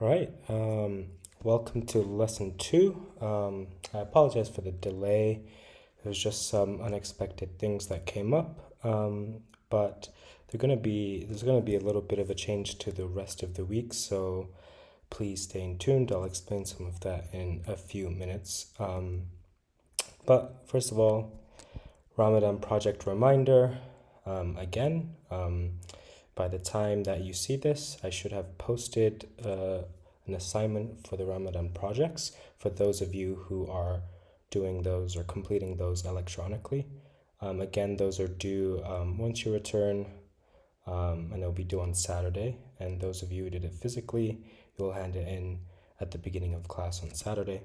All right. Welcome to lesson two. I apologize for the delay. There's just some unexpected things that came up, but there's gonna be a little bit of a change to the rest of the week. So please stay tuned. I'll explain some of that in a few minutes. But first of all, Ramadan project reminder. Again, by the time that you see this, I should have posted an assignment for the Ramadan projects for those of you who are doing those or completing those electronically. Again, those are due once you return, and it'll be due on Saturday. And those of you who did it physically, you'll hand it in at the beginning of class on Saturday.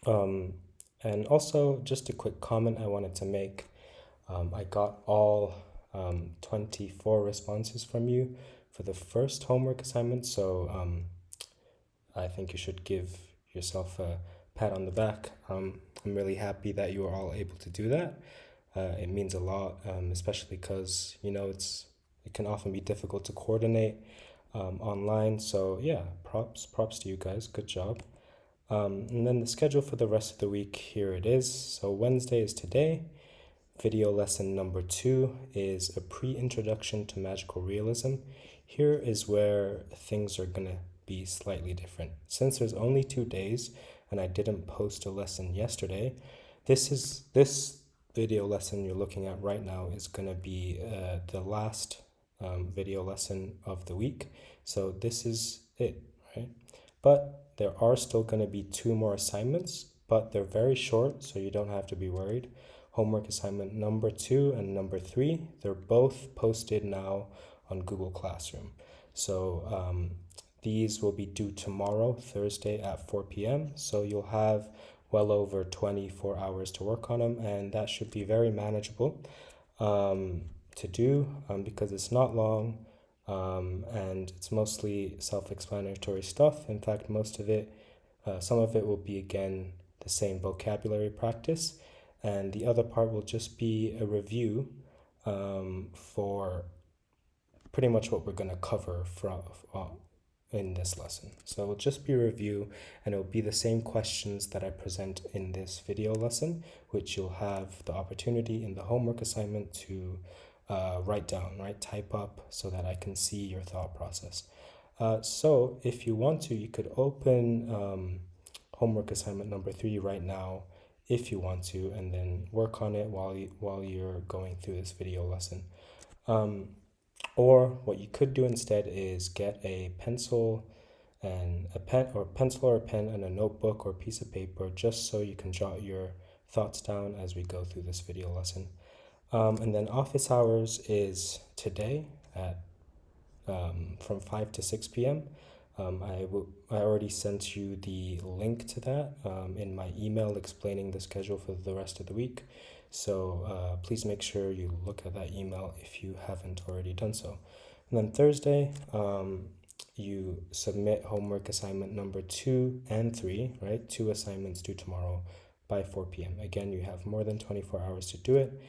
And also, just a quick comment I wanted to make. I got all 24 responses from you for the first homework assignment, so I think you should give yourself a pat on the back. I'm really happy that you are all able to do that. It means a lot, especially because it can often be difficult to coordinate online. So yeah, props to you guys. Good job. And then the schedule for the rest of the week, here it is. So Wednesday is today. Video lesson number 2 is a pre-introduction to magical realism. Here is where things are gonna be slightly different. Since there's only 2 days and I didn't post a lesson yesterday, this video lesson you're looking at right now is gonna be the last video lesson of the week. So this is it, right? But there are still going to be 2 more assignments, but they're very short, so you don't have to be worried. Homework assignment number 2 and number 3, they're both posted now on Google Classroom. So these will be due tomorrow, Thursday at 4 p.m. So you'll have well over 24 hours to work on them, and that should be very manageable to do because it's not long. And it's mostly self-explanatory stuff. In fact, some of it will be again the same vocabulary practice, and the other part will just be a review for pretty much what we're going to cover in this lesson. So it'll just be a review, and it'll be the same questions that I present in this video lesson, which you'll have the opportunity in the homework assignment to write down, right? Type up so that I can see your thought process. So if you want to, you could open homework assignment number 3 right now if you want to, and then work on it while you're going through this video lesson. Or what you could do instead is get a pencil and a pen, or a pen and a notebook or piece of paper, just so you can jot your thoughts down as we go through this video lesson. And then office hours is today at from 5 to 6 p.m. I already sent you the link to that in my email explaining the schedule for the rest of the week. So please make sure you look at that email if you haven't already done so. And then Thursday, you submit homework assignment number 2 and 3, right? 2 assignments due tomorrow by 4 p.m. Again, you have more than 24 hours to do it.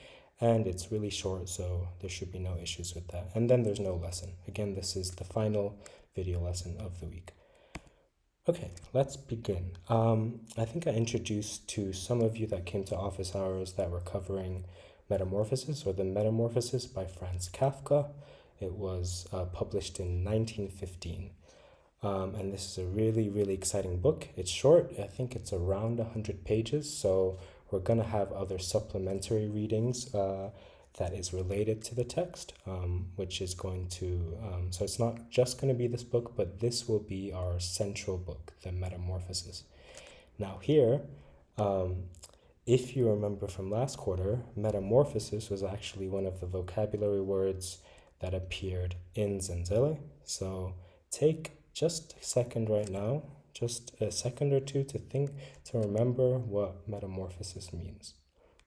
And it's really short, so there should be no issues with that. And then there's no lesson. Again, this is the final video lesson of the week. Okay, let's begin. I think I introduced to some of you that came to office hours that were covering Metamorphosis, or The Metamorphosis by Franz Kafka. It was published in 1915. And this is a really, really exciting book. It's short. I think it's around 100 pages, so we're going to have other supplementary readings that is related to the text, which is going to, so it's not just going to be this book, but this will be our central book, The Metamorphosis. Now here, if you remember from last quarter, metamorphosis was actually one of the vocabulary words that appeared in Zenzele. So take just a second right now, just a second or two to remember what metamorphosis means.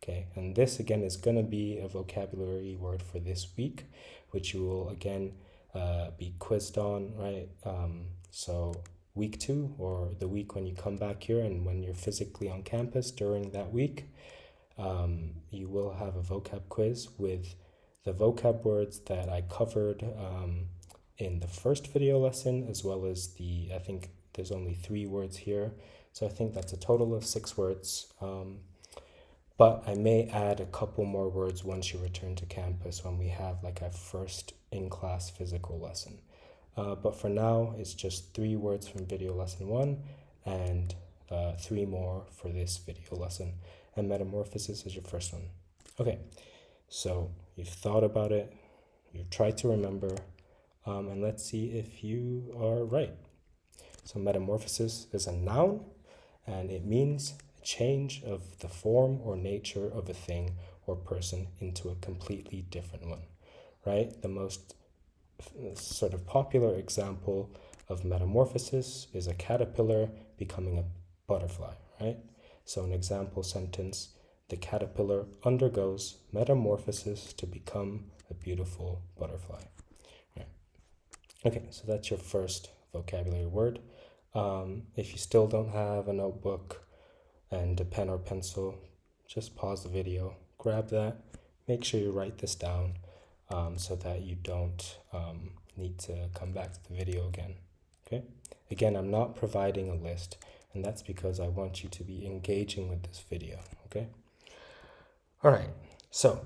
Okay, and this again is going to be a vocabulary word for this week, which you will again be quizzed on, right? So week 2, or the week when you come back here and when you're physically on campus during that week, you will have a vocab quiz with the vocab words that I covered in the first video lesson, as well as I think there's only 3 words here. So I think that's a total of 6 words. But I may add a couple more words once you return to campus when we have like our first in-class physical lesson. But for now, it's just 3 words from video lesson 1 and 3 more for this video lesson. And metamorphosis is your first one. Okay, so you've thought about it, you've tried to remember, and let's see if you are right. So metamorphosis is a noun, and it means a change of the form or nature of a thing or person into a completely different one, right? The most sort of popular example of metamorphosis is a caterpillar becoming a butterfly, right? So an example sentence, the caterpillar undergoes metamorphosis to become a beautiful butterfly. Right. Okay, so that's your first vocabulary word. If you still don't have a notebook and a pen or pencil, just pause the video, grab that, make sure you write this down so that you don't need to come back to the video again. Okay. Again, I'm not providing a list, and that's because I want you to be engaging with this video. Okay. All right. So,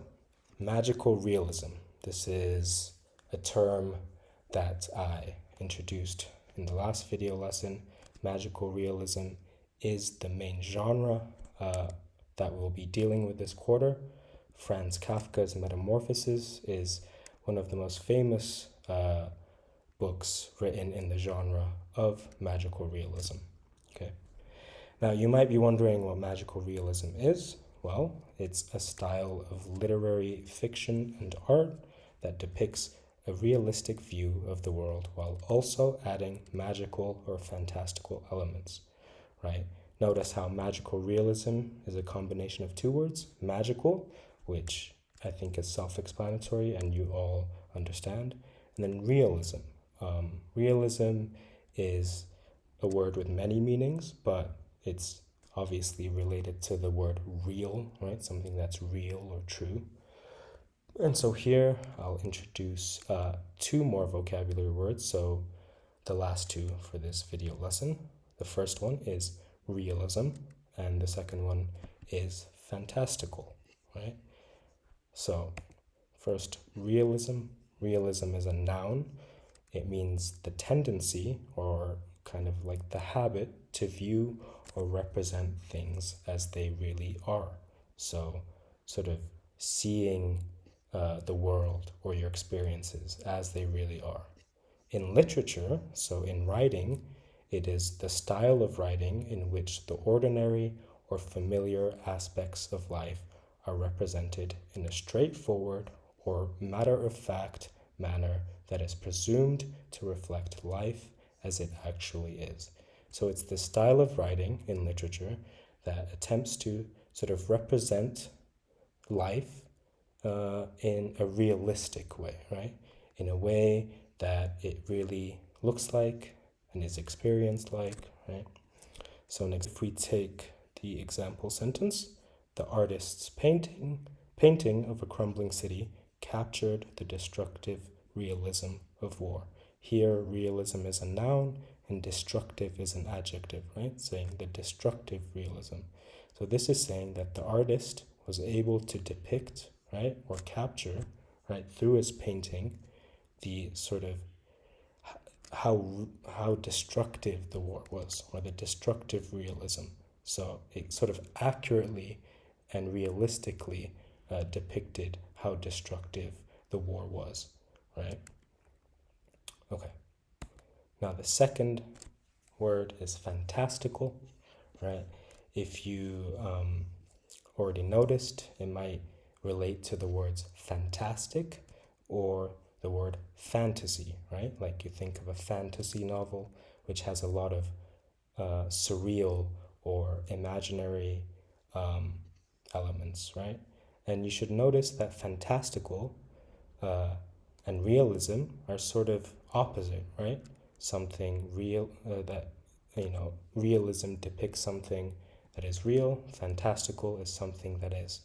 magical realism. This is a term that I introduced in the last video lesson. Magical realism is the main genre that we'll be dealing with this quarter. Franz Kafka's Metamorphoses is one of the most famous books written in the genre of magical realism. Okay. Now, you might be wondering what magical realism is. Well, it's a style of literary fiction and art that depicts a realistic view of the world while also adding magical or fantastical elements, right? Notice how magical realism is a combination of 2 words, magical, which I think is self-explanatory and you all understand, and then realism. Realism is a word with many meanings, but it's obviously related to the word real, right? Something that's real or true. And so here I'll introduce 2 more vocabulary words. So the last 2 for this video lesson. The first one is realism, and the second one is fantastical, right? So first, realism. Realism is a noun. It means the tendency or kind of like the habit to view or represent things as they really are. So sort of seeing the world or your experiences as they really are. In literature, so in writing, it is the style of writing in which the ordinary or familiar aspects of life are represented in a straightforward or matter-of-fact manner that is presumed to reflect life as it actually is. So it's the style of writing in literature that attempts to sort of represent life in a realistic way, right? In a way that it really looks like and is experienced like, right? So next, if we take the example sentence, the artist's painting of a crumbling city captured the destructive realism of war. Here, realism is a noun and destructive is an adjective, right? Saying the destructive realism. So this is saying that the artist was able to depict, right, or capture, right, through his painting, the sort of how destructive the war was, or the destructive realism. So it sort of accurately and realistically depicted how destructive the war was, right? Okay. Now the second word is fantastical, right? If you already noticed, it might relate to the words fantastic or the word fantasy, right? Like you think of a fantasy novel, which has a lot of surreal or imaginary elements, right? And you should notice that fantastical and realism are sort of opposite, right? Something real that, realism depicts something that is real. Fantastical is something that is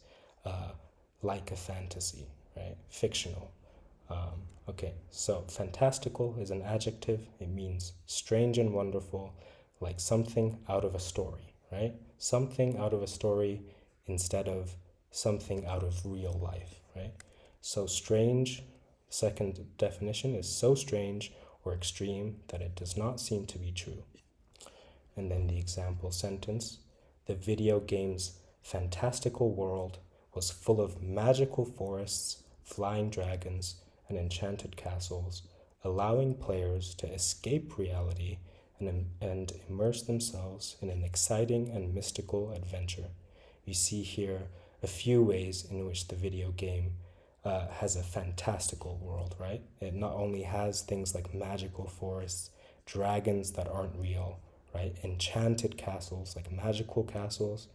like a fantasy, right? Fictional. Okay, so fantastical is an adjective. It means strange and wonderful, like something out of a story, right? Something out of a story instead of something out of real life, right? So strange, second definition, is so strange or extreme that it does not seem to be true. And then the example sentence, the video game's fantastical world was full of magical forests, flying dragons, and enchanted castles, allowing players to escape reality and immerse themselves in an exciting and mystical adventure. You see here a few ways in which the video game has a fantastical world, right? It not only has things like magical forests, dragons that aren't real, right? Enchanted castles, like magical castles,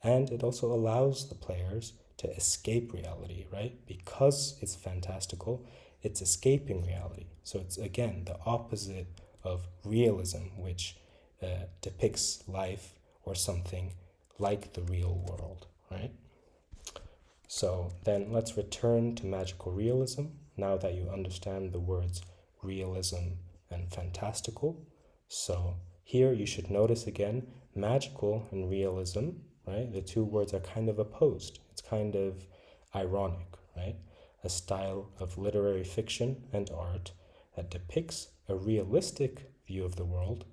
and it also allows the players to escape reality, right? Because it's fantastical, it's escaping reality. So it's again the opposite of realism, which depicts life or something like the real world, right? So then let's return to magical realism now that you understand the words realism and fantastical. So here you should notice again magical and realism, right? The two words are kind of opposed. It's kind of ironic, right? A style of literary fiction and art that depicts a realistic view of the world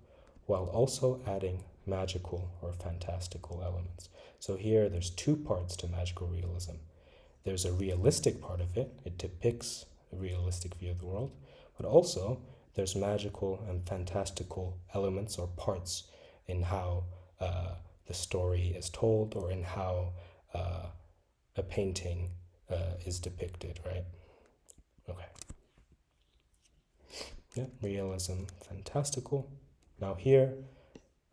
while also adding magical or fantastical elements. So here there's two parts to magical realism. There's a realistic part of it. It depicts a realistic view of the world, but also there's magical and fantastical elements or parts in how the story is told or in how a painting is depicted, right? Okay. Yeah, realism, fantastical. Now here,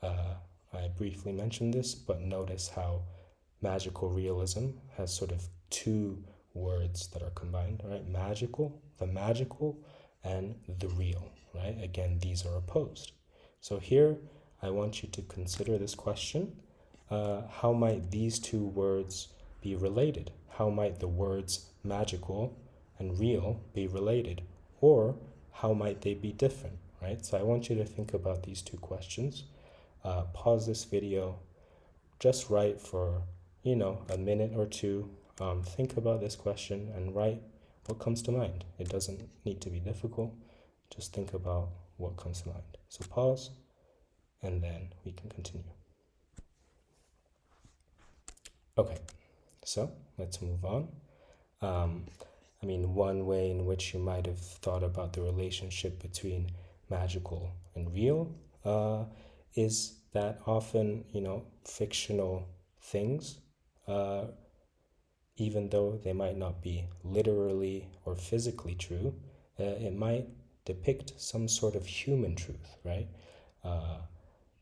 I briefly mentioned this, but notice how magical realism has sort of two words that are combined, right? Magical, the magical, and the real, right? Again, these are opposed. So here, I want you to consider this question. How might these two words be related? How might the words magical and real be related? Or how might they be different, right? So I want you to think about these two questions. Pause this video, just write for, a minute or two. Think about this question and write what comes to mind. It doesn't need to be difficult. Just think about what comes to mind. So pause, and then we can continue. Okay, so let's move on. One way in which you might have thought about the relationship between magical and real is that often, fictional things, even though they might not be literally or physically true, it might depict some sort of human truth, right?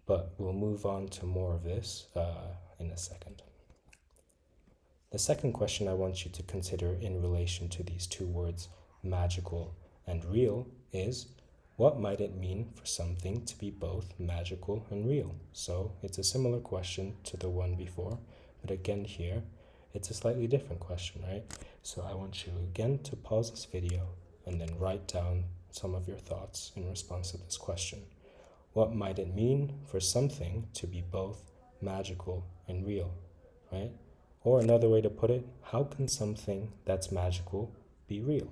But we'll move on to more of this in a second. The second question I want you to consider in relation to these two words, magical and real, is what might it mean for something to be both magical and real? So it's a similar question to the one before, but again here, it's a slightly different question, right? So I want you again to pause this video and then write down some of your thoughts in response to this question. What might it mean for something to be both magical and real, right? Or another way to put it, how can something that's magical be real?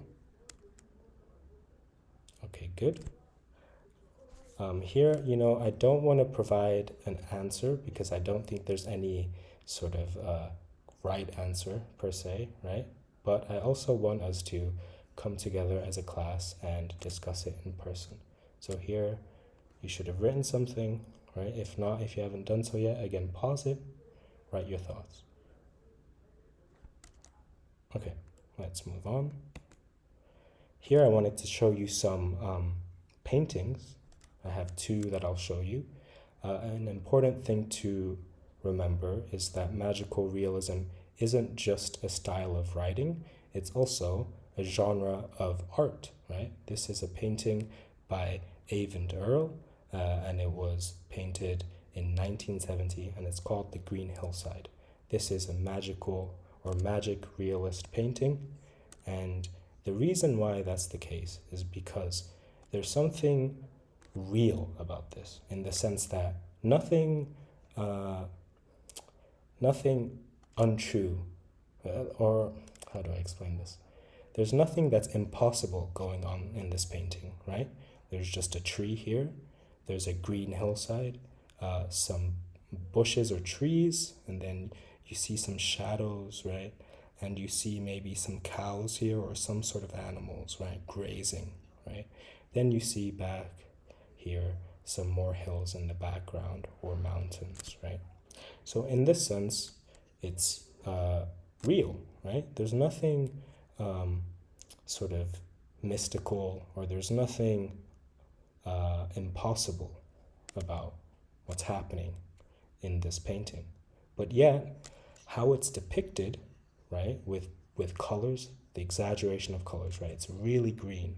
Okay, good. Here, I don't want to provide an answer because I don't think there's any sort of right answer per se, right? But I also want us to come together as a class and discuss it in person. So here, you should have written something, right? If not, if you haven't done so yet, again, pause it, write your thoughts. Okay, let's move on. Here I wanted to show you some paintings. I have two that I'll show you. An important thing to remember is that magical realism isn't just a style of writing, it's also a genre of art, right? This is a painting by Avon Earl, and it was painted in 1970, and it's called The Green Hillside. This is a magical or magic realist painting, and The reason why that's the case is because there's something real about this, in the sense that uh, nothing untrue, or how do I explain this? There's nothing that's impossible going on in this painting, right? There's just a tree here, there's a green hillside, some bushes or trees, and then you see some shadows, right? And you see maybe some cows here or some sort of animals, right, grazing, right? Then you see back here some more hills in the background or mountains, right? So in this sense, it's real, right? There's nothing sort of mystical, or there's nothing impossible about what's happening in this painting. But yet, how it's depicted, right, with colors, the exaggeration of colors, right? It's really green,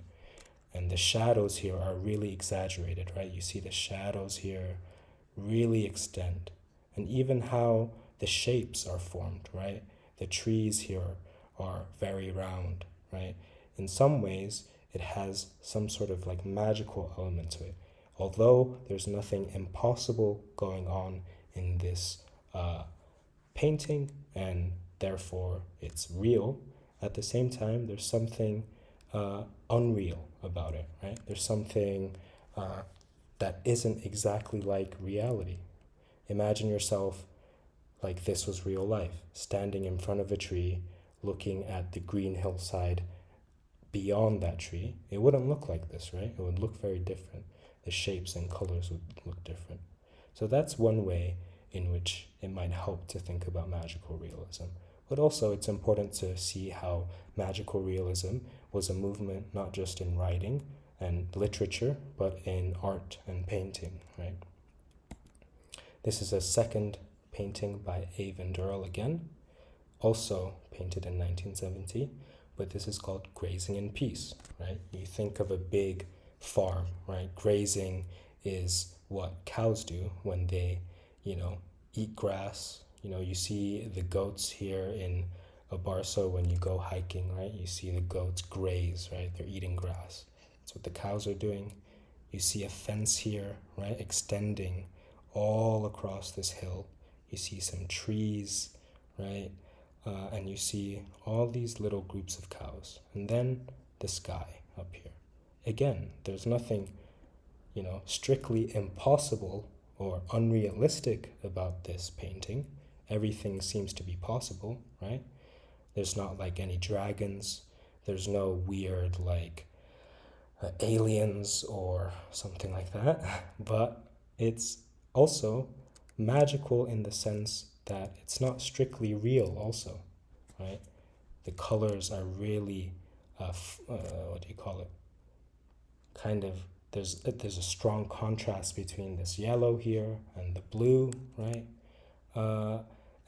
and the shadows here are really exaggerated, right? You see the shadows here really extend, and even how the shapes are formed, right? The trees here are very round, right? In some ways, it has some sort of like magical element to it. Although there's nothing impossible going on in this painting, and therefore it's real, at the same time, there's something unreal about it, right? There's something that isn't exactly like reality. Imagine yourself like this was real life, standing in front of a tree, looking at the green hillside beyond that tree. It wouldn't look like this, right? It would look very different. The shapes and colors would look different. So that's one way in which it might help to think about magical realism. But also, it's important to see how magical realism was a movement not just in writing and literature, but in art and painting, right? This is a second painting by Avon Durrell again, also painted in 1970, but this is called Grazing in Peace, right? You think of a big farm, right? Grazing is what cows do when they, eat grass. You see the goats here in Abarso when you go hiking, right? You see the goats graze, right? They're eating grass. That's what the cows are doing. You see a fence here, right? Extending all across this hill. You see some trees, right? And you see all these little groups of cows. And then the sky up here. Again, there's nothing, strictly impossible or unrealistic about this painting. Everything seems to be possible, right? There's not like any dragons. There's no weird like aliens or something like that. But it's also magical in the sense that it's not strictly real also, right? The colors are really, what do you call it? Kind of, there's a strong contrast between this yellow here and the blue, right?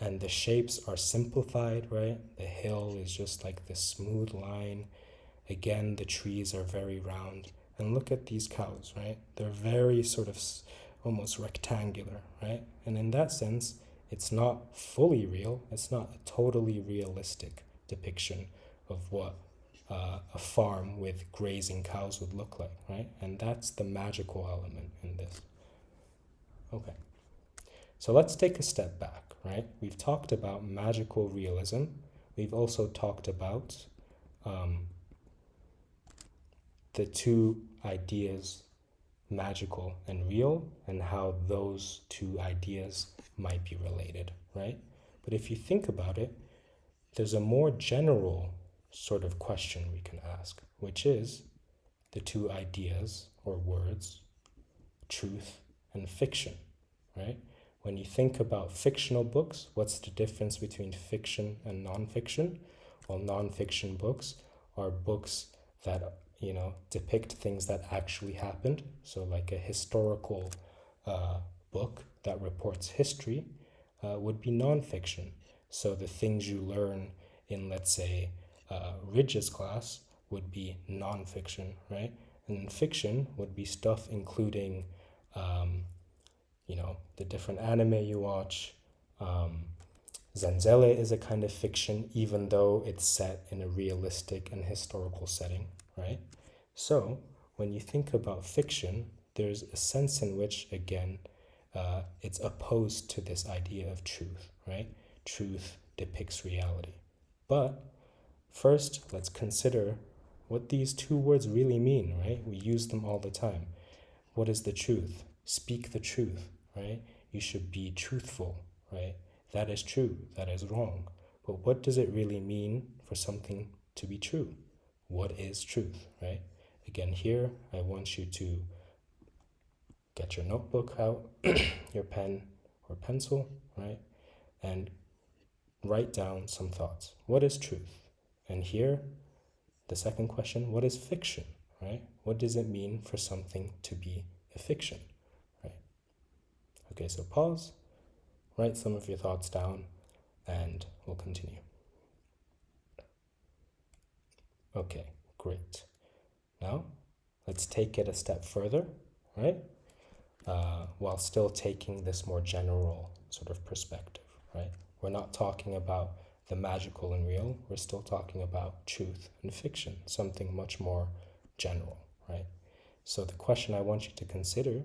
And the shapes are simplified, right? The hill is just like this smooth line. Again, the trees are very round. And look at these cows, right? They're very sort of almost rectangular, right? And in that sense, it's not fully real. It's not a totally realistic depiction of what a farm with grazing cows would look like, right? And that's the magical element in this. Okay. So let's take a step back, right? We've talked about magical realism. We've also talked about the two ideas, magical and real, and how those two ideas might be related, right? But if you think about it, there's a more general sort of question we can ask, which is the two ideas or words, truth and fiction, right? When you think about fictional books, what's the difference between fiction and nonfiction? Well, nonfiction books are books that, depict things that actually happened. So like a historical book that reports history would be nonfiction. So the things you learn in, let's say, Ridge's class would be nonfiction, right? And fiction would be stuff including, the different anime you watch, Zanzele is a kind of fiction, even though it's set in a realistic and historical setting, right? So when you think about fiction, there's a sense in which, again, it's opposed to this idea of truth, right? Truth depicts reality. But first, let's consider what these two words really mean, right? We use them all the time. What is the truth? Speak the truth, right? You should be truthful, right? That is true, that is wrong. But what does it really mean for something to be true? What is truth, right? Again, here, I want you to get your notebook out, your pen or pencil, right? And write down some thoughts. What is truth? And here, the second question, what is fiction, right? What does it mean for something to be a fiction, right? Okay, so pause, write some of your thoughts down, and we'll continue. Okay, great. Now, let's take it a step further, right? While still taking this more general sort of perspective, right? We're not talking about the magical and real, we're still talking about truth and fiction, something much more general, right? So the question I want you to consider,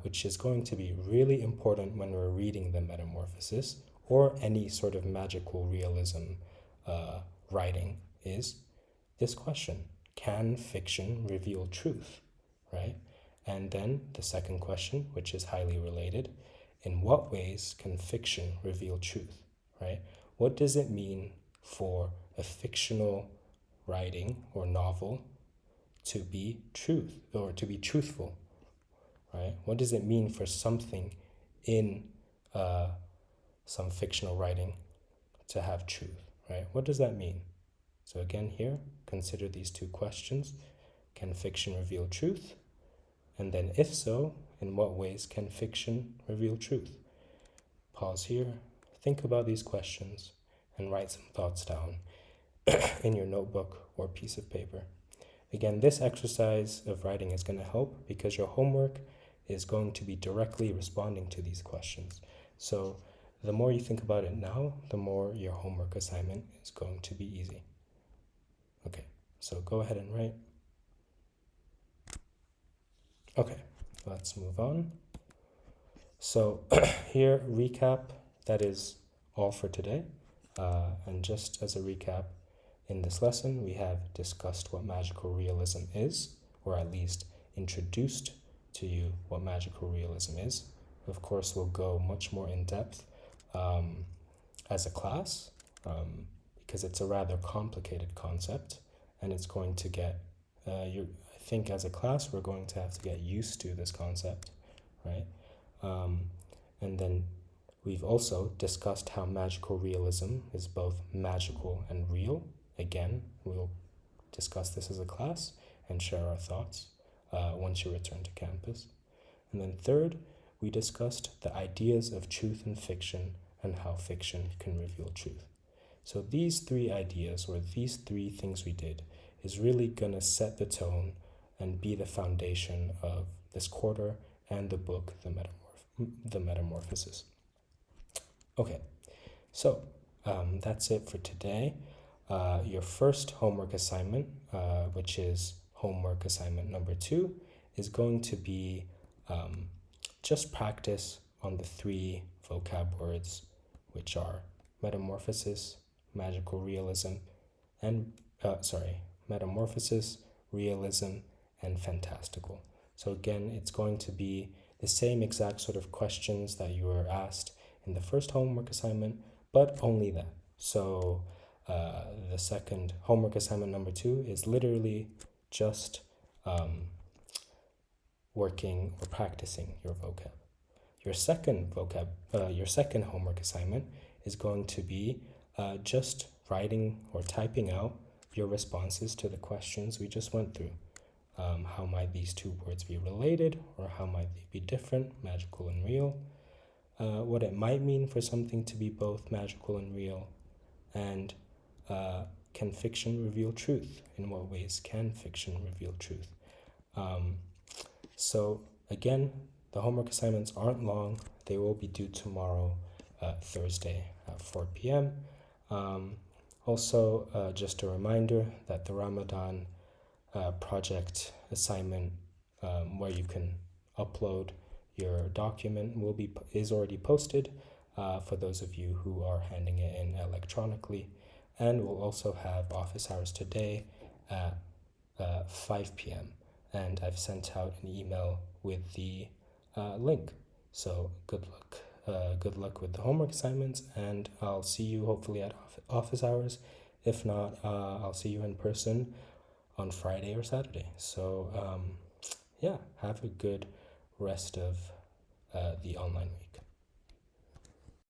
which is going to be really important when we're reading the Metamorphosis or any sort of magical realism writing, is this question: can fiction reveal truth, right? And then the second question, which is highly related, in what ways can fiction reveal truth, right? What does it mean for a fictional writing or novel to be truth or to be truthful, right? What does it mean for something in some fictional writing to have truth, right? What does that mean? So again, here, consider these two questions. Can fiction reveal truth? And then if so, in what ways can fiction reveal truth? Pause here, think about these questions, and write some thoughts down in your notebook or piece of paper. Again, this exercise of writing is going to help because your homework is going to be directly responding to these questions. So the more you think about it now, the more your homework assignment is going to be easy. Okay, so go ahead and write. Okay, let's move on. So here, recap, that is all for today. And just as a recap, in this lesson, we have discussed what magical realism is, or at least introduced to you what magical realism is. Of course, we'll go much more in depth as a class because it's a rather complicated concept, and it's going to get, I think as a class, we're going to have to get used to this concept, right? And then we've also discussed how magical realism is both magical and real. Again, we'll discuss this as a class and share our thoughts once you return to campus. And then third, we discussed the ideas of truth and fiction and how fiction can reveal truth. So these three ideas, or these three things we did, is really going to set the tone and be the foundation of this quarter and the book, The Metamorphosis. Okay, so that's it for today. Your first homework assignment, which is homework assignment number 2, is going to be just practice on the 3 vocab words, which are metamorphosis, magical realism, and metamorphosis, realism, and fantastical. So again, it's going to be the same exact sort of questions that you were asked in the first homework assignment, but only that. So the second homework assignment number 2 is literally just working or practicing your vocab. Your second homework assignment is going to be just writing or typing out your responses to the questions we just went through. How might these two words be related, or how might they be different, magical and real? What it might mean for something to be both magical and real, and can fiction reveal truth? In what ways can fiction reveal truth? So again, the homework assignments aren't long. They will be due tomorrow. Thursday at 4 p.m. Also, just a reminder that the Ramadan project assignment, where you can upload your document, is already posted for those of you who are handing it in electronically, and we'll also have office hours today at 5 p.m. and I've sent out an email with the link. So good luck. Good luck with the homework assignments, and I'll see you hopefully at office hours. If not, I'll see you in person on Friday or Saturday. So yeah, have a good rest of the online week.